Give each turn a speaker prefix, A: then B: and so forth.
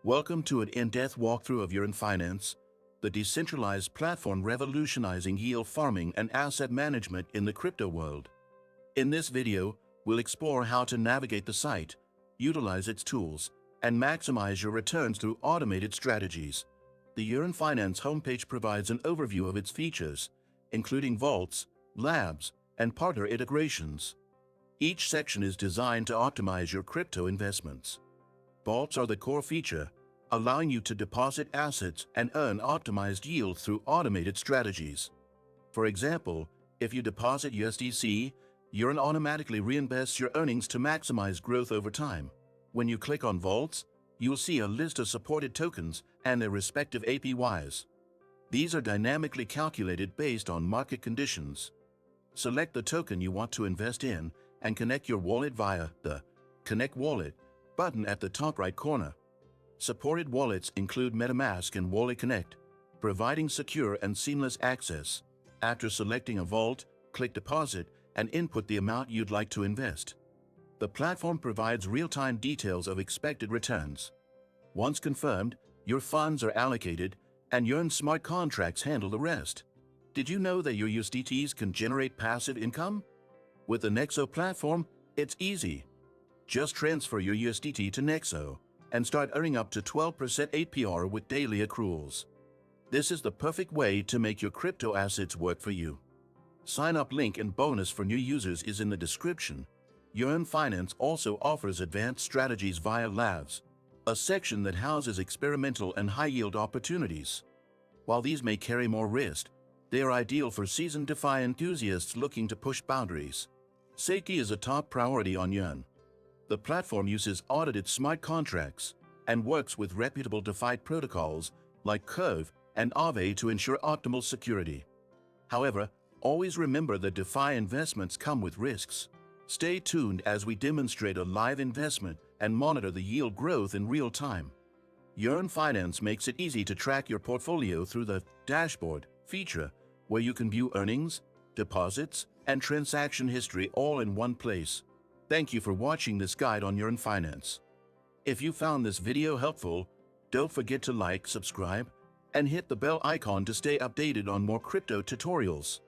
A: Welcome to an in-depth walkthrough of Yearn Finance, the decentralized platform revolutionizing yield farming and asset management in the crypto world. In this video, we'll explore how to navigate the site, utilize its tools, and maximize your returns through automated strategies. The Yearn Finance homepage provides an overview of its features, including vaults, labs, and partner integrations. Each section is designed to optimize your crypto investments. Vaults are the core feature, allowing you to deposit assets and earn optimized yield through automated strategies. For example, if you deposit USDC, Yearn automatically reinvests your earnings to maximize growth over time. When you click on Vaults, you'll see a list of supported tokens and their respective APYs. These are dynamically calculated based on market conditions. Select the token you want to invest in and connect your wallet via the Connect Wallet button at the top right corner. Supported wallets include MetaMask and Wallet Connect, providing secure and seamless access. After selecting a vault, click Deposit and input the amount you'd like to invest. The platform provides real-time details of expected returns. Once confirmed, your funds are allocated and Yearn smart contracts handle the rest. Did you know that your USDTs can generate passive income? With the Nexo platform, it's easy. Just transfer your USDT to Nexo and start earning up to 12% APR with daily accruals. This is the perfect way to make your crypto assets work for you. Sign-up link and bonus for new users is in the description. Yearn Finance also offers advanced strategies via Labs, a section that houses experimental and high-yield opportunities. While these may carry more risk, they are ideal for seasoned DeFi enthusiasts looking to push boundaries. Safety is a top priority on Yearn. The platform uses audited smart contracts and works with reputable DeFi protocols like Curve and Aave to ensure optimal security. However, always remember that DeFi investments come with risks. Stay tuned as we demonstrate a live investment and monitor the yield growth in real time. Yearn Finance makes it easy to track your portfolio through the Dashboard feature, where you can view earnings, deposits, and transaction history all in one place. Thank you for watching this guide on Yearn Finance. If you found this video helpful, don't forget to like, subscribe, and hit the bell icon to stay updated on more crypto tutorials.